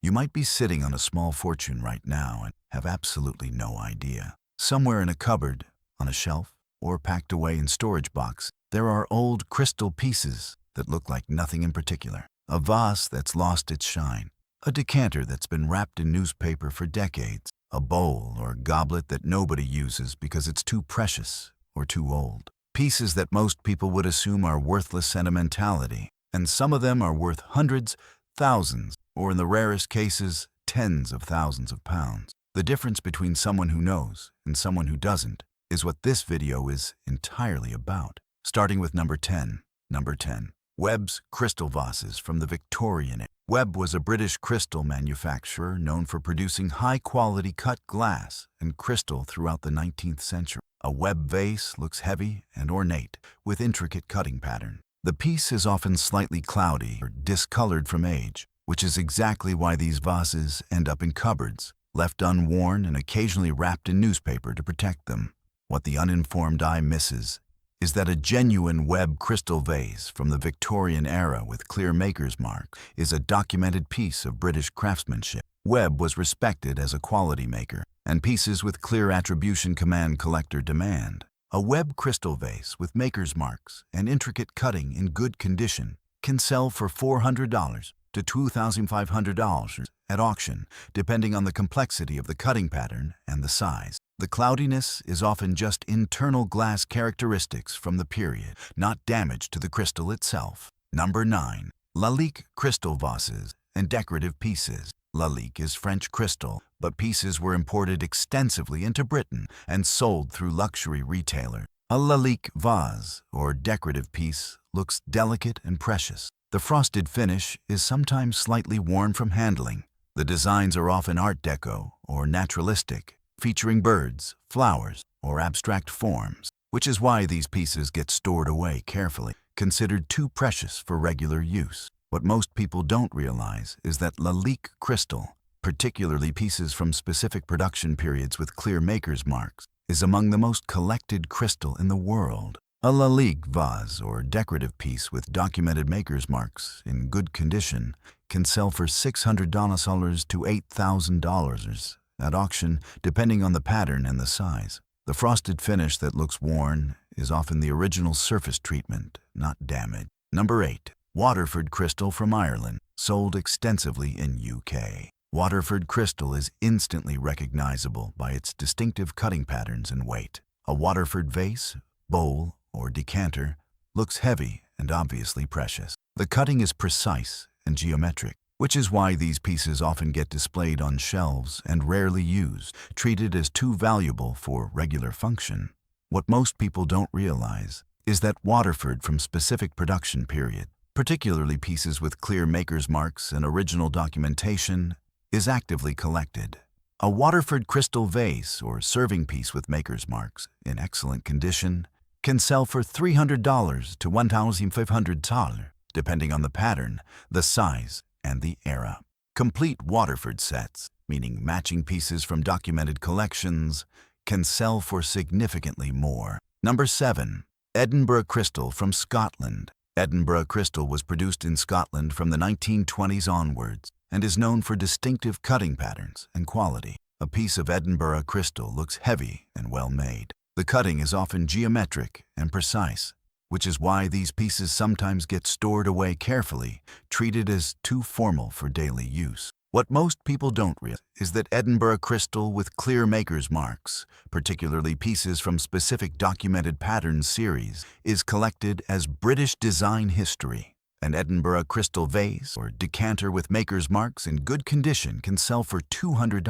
You might be sitting on a small fortune right now and have absolutely no idea. Somewhere in a cupboard, on a shelf, or packed away in storage box, there are old crystal pieces that look like nothing in particular. A vase that's lost its shine, a decanter that's been wrapped in newspaper for decades, a bowl or goblet that nobody uses because it's too precious or too old. Pieces that most people would assume are worthless sentimentality, and some of them are worth hundreds, thousands, or in the rarest cases, tens of thousands of pounds. The difference between someone who knows and someone who doesn't is what this video is entirely about. Starting with number 10. Number 10. Webb's crystal vases from the Victorian era. Webb was a British crystal manufacturer known for producing high-quality cut glass and crystal throughout the 19th century. A Webb vase looks heavy and ornate, with intricate cutting pattern. The piece is often slightly cloudy or discolored from age, which is exactly why these vases end up in cupboards, left unworn and occasionally wrapped in newspaper to protect them. What the uninformed eye misses is that a genuine Webb crystal vase from the Victorian era with clear maker's mark is a documented piece of British craftsmanship. Webb was respected as a quality maker, and pieces with clear attribution command collector demand. A Webb crystal vase with maker's marks and intricate cutting in good condition can sell for $400 to $2,500 at auction, depending on the complexity of the cutting pattern and the size. The cloudiness is often just internal glass characteristics from the period, not damage to the crystal itself. Number 9. Lalique crystal vases and decorative pieces. Lalique is French crystal, but pieces were imported extensively into Britain and sold through luxury retailers. A Lalique vase, or decorative piece, looks delicate and precious. The frosted finish is sometimes slightly worn from handling. The designs are often Art Deco or naturalistic, featuring birds, flowers, or abstract forms, which is why these pieces get stored away carefully, considered too precious for regular use. What most people don't realize is that Lalique crystal, particularly pieces from specific production periods with clear maker's marks, is among the most collected crystal in the world. A Lalique vase or decorative piece with documented maker's marks in good condition can sell for $600 to $8,000 at auction, depending on the pattern and the size. The frosted finish that looks worn is often the original surface treatment, not damage. Number 8. Waterford crystal from Ireland, sold extensively in UK. Waterford crystal is instantly recognizable by its distinctive cutting patterns and weight. A Waterford vase, bowl, or decanter looks heavy and obviously precious. The cutting is precise and geometric, which is why these pieces often get displayed on shelves and rarely used, treated as too valuable for regular function. What most people don't realize is that Waterford from specific production period, particularly pieces with clear maker's marks and original documentation, is actively collected. A Waterford crystal vase or serving piece with maker's marks in excellent condition can sell for $300 to $1,500, depending on the pattern, the size, and the era. Complete Waterford sets, meaning matching pieces from documented collections, can sell for significantly more. Number 7. Edinburgh crystal from Scotland. Edinburgh crystal was produced in Scotland from the 1920s onwards and is known for distinctive cutting patterns and quality. A piece of Edinburgh crystal looks heavy and well made. The cutting is often geometric and precise, which is why these pieces sometimes get stored away carefully, treated as too formal for daily use. What most people don't realize is that Edinburgh crystal with clear maker's marks, particularly pieces from specific documented patterns series, is collected as British design history. An Edinburgh crystal vase or decanter with maker's marks in good condition can sell for $200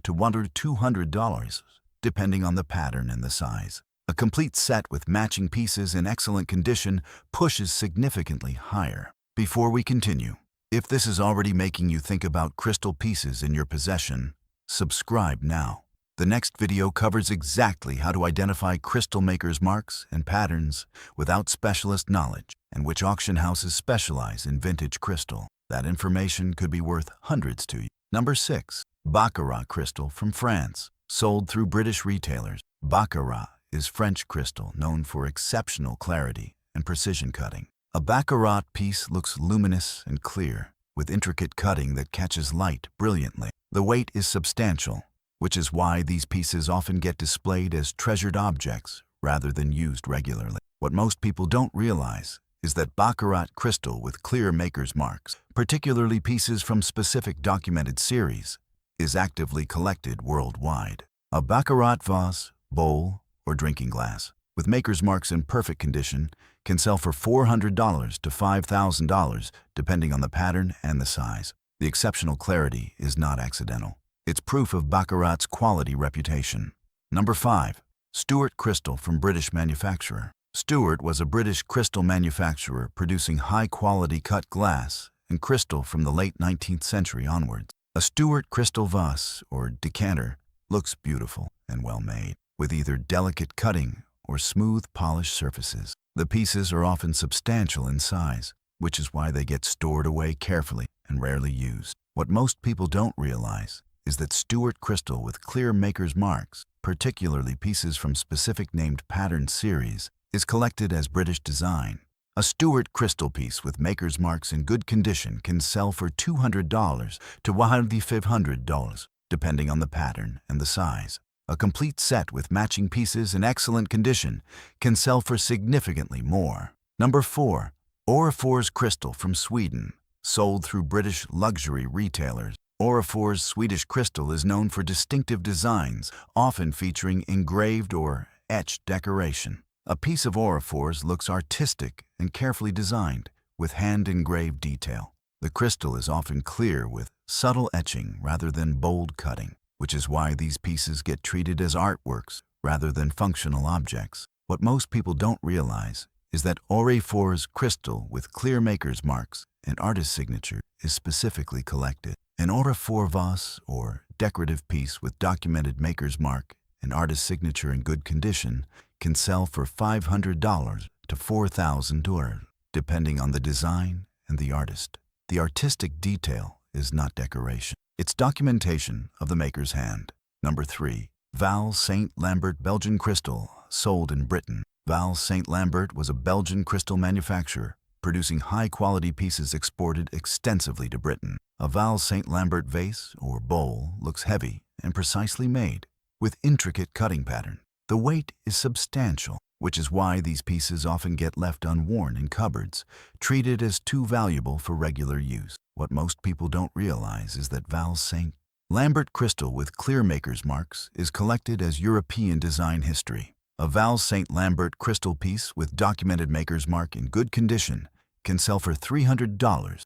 to $100 to $200, depending on the pattern and the size. A complete set with matching pieces in excellent condition pushes significantly higher. Before we continue, if this is already making you think about crystal pieces in your possession, subscribe now. The next video covers exactly how to identify crystal makers' marks and patterns without specialist knowledge, and which auction houses specialize in vintage crystal. That information could be worth hundreds to you. Number 6. Baccarat crystal from France, sold through British retailers. Baccarat is French crystal known for exceptional clarity and precision cutting. A Baccarat piece looks luminous and clear, with intricate cutting that catches light brilliantly. The weight is substantial, which is why these pieces often get displayed as treasured objects rather than used regularly. What most people don't realize is that baccarat crystal with clear maker's marks, particularly pieces from specific documented series, is actively collected worldwide. A baccarat vase, bowl, or drinking glass with maker's marks in perfect condition can sell for $400 to $5,000 depending on the pattern and the size. The exceptional clarity is not accidental. It's proof of baccarat's quality reputation. Number 5. Stuart Crystal from British manufacturer. Stuart was a British crystal manufacturer producing high-quality cut glass and crystal from the late 19th century onwards. A Stuart crystal vase or decanter looks beautiful and well made, with either delicate cutting or smooth polished surfaces. The pieces are often substantial in size, which is why they get stored away carefully and rarely used. What most people don't realize is that Stuart crystal with clear maker's marks, particularly pieces from specific named pattern series, is collected as British design. A Stuart crystal piece with maker's marks in good condition can sell for $200 to $1,500, depending on the pattern and the size. A complete set with matching pieces in excellent condition can sell for significantly more. Number 4. Orrefors crystal from Sweden, sold through British luxury retailers. Orrefors Swedish crystal is known for distinctive designs, often featuring engraved or etched decoration. A piece of Orrefors looks artistic and carefully designed, with hand-engraved detail. The crystal is often clear with subtle etching rather than bold cutting, which is why these pieces get treated as artworks rather than functional objects. What most people don't realize is that Orrefors crystal with clear maker's marks and artist signature is specifically collected. An Orrefors vase or decorative piece with documented maker's mark and artist signature in good condition can sell for $500 to $4,000, depending on the design and the artist. The artistic detail is not decoration. It's documentation of the maker's hand. Number 3. Val St. Lambert Belgian crystal, sold in Britain. Val St. Lambert was a Belgian crystal manufacturer, producing high-quality pieces exported extensively to Britain. A Val St. Lambert vase or bowl looks heavy and precisely made, with intricate cutting pattern. The weight is substantial, which is why these pieces often get left unworn in cupboards, treated as too valuable for regular use. What most people don't realize is that Val St. Lambert crystal with clear maker's marks is collected as European design history. A Val St. Lambert crystal piece with documented maker's mark in good condition can sell for $300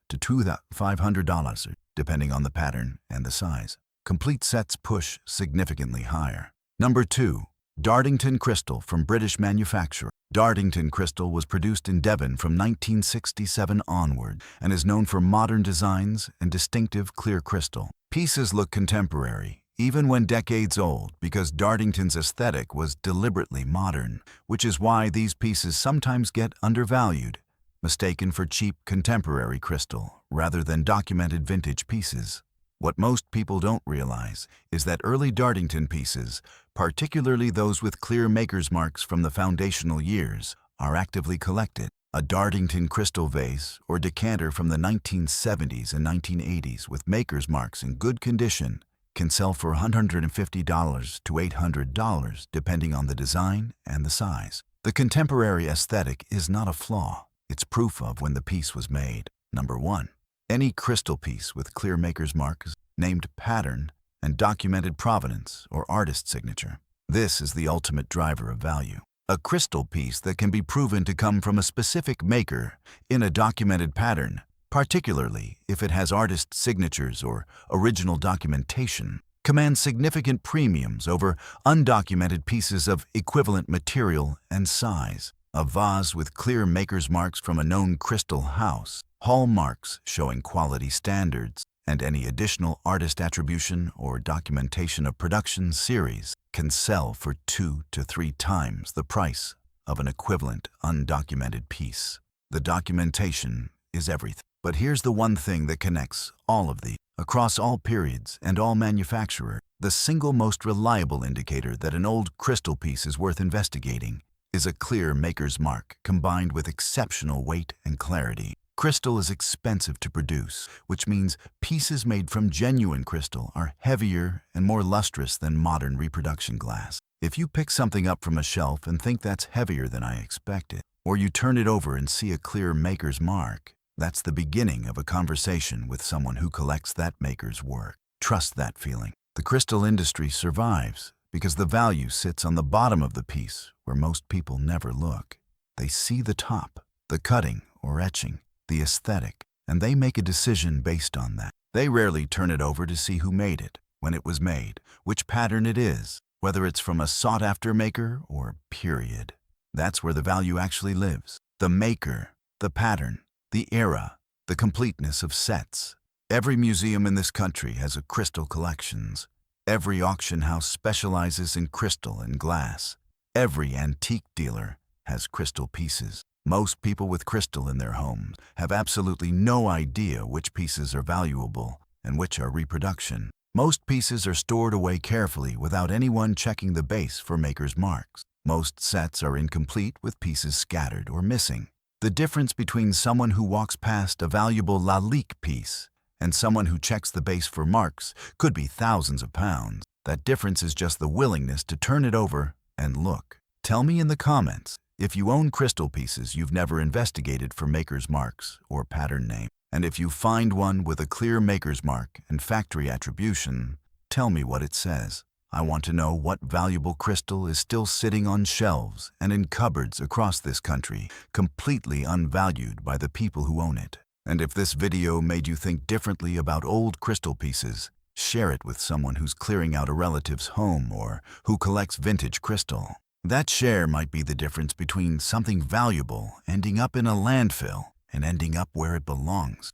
to $2,500, depending on the pattern and the size. Complete sets push significantly higher. Number 2. Dartington crystal from British manufacturer. Dartington crystal was produced in Devon from 1967 onward and is known for modern designs and distinctive clear crystal. Pieces look contemporary, even when decades old, because Dartington's aesthetic was deliberately modern, which is why these pieces sometimes get undervalued, mistaken for cheap contemporary crystal rather than documented vintage pieces. What most people don't realize is that early Dartington pieces, particularly those with clear maker's marks from the foundational years, are actively collected. A Dartington crystal vase or decanter from the 1970s and 1980s with maker's marks in good condition can sell for $150 to $800 depending on the design and the size. The contemporary aesthetic is not a flaw. It's proof of when the piece was made. Number 1. Any crystal piece with clear maker's marks, named pattern, and documented provenance or artist signature. This is the ultimate driver of value. A crystal piece that can be proven to come from a specific maker in a documented pattern, particularly if it has artist signatures or original documentation, commands significant premiums over undocumented pieces of equivalent material and size. A vase with clear maker's marks from a known crystal house, hallmarks showing quality standards, and any additional artist attribution or documentation of production series can sell for 2 to 3 times the price of an equivalent undocumented piece. The documentation is everything. But here's the one thing that connects all of these. Across all periods and all manufacturers, the single most reliable indicator that an old crystal piece is worth investigating is a clear maker's mark combined with exceptional weight and clarity. Crystal is expensive to produce, which means pieces made from genuine crystal are heavier and more lustrous than modern reproduction glass. If you pick something up from a shelf and think that's heavier than I expected, or you turn it over and see a clear maker's mark, that's the beginning of a conversation with someone who collects that maker's work. Trust that feeling. The crystal industry survives because the value sits on the bottom of the piece where most people never look. They see the top, the cutting or etching, the aesthetic, and they make a decision based on that. They rarely turn it over to see who made it, when it was made, which pattern it is, whether it's from a sought-after maker or period. That's where the value actually lives. The maker, the pattern, the era, the completeness of sets. Every museum in this country has a crystal collections. Every auction house specializes in crystal and glass. Every antique dealer has crystal pieces. Most people with crystal in their homes have absolutely no idea which pieces are valuable and which are reproduction. Most pieces are stored away carefully without anyone checking the base for maker's marks. Most sets are incomplete with pieces scattered or missing. The difference between someone who walks past a valuable Lalique piece and someone who checks the base for marks could be thousands of pounds. That difference is just the willingness to turn it over and look. Tell me in the comments if you own crystal pieces you've never investigated for maker's marks or pattern name. And if you find one with a clear maker's mark and factory attribution, tell me what it says. I want to know what valuable crystal is still sitting on shelves and in cupboards across this country, completely unvalued by the people who own it. And if this video made you think differently about old crystal pieces, share it with someone who's clearing out a relative's home or who collects vintage crystal. That share might be the difference between something valuable ending up in a landfill and ending up where it belongs.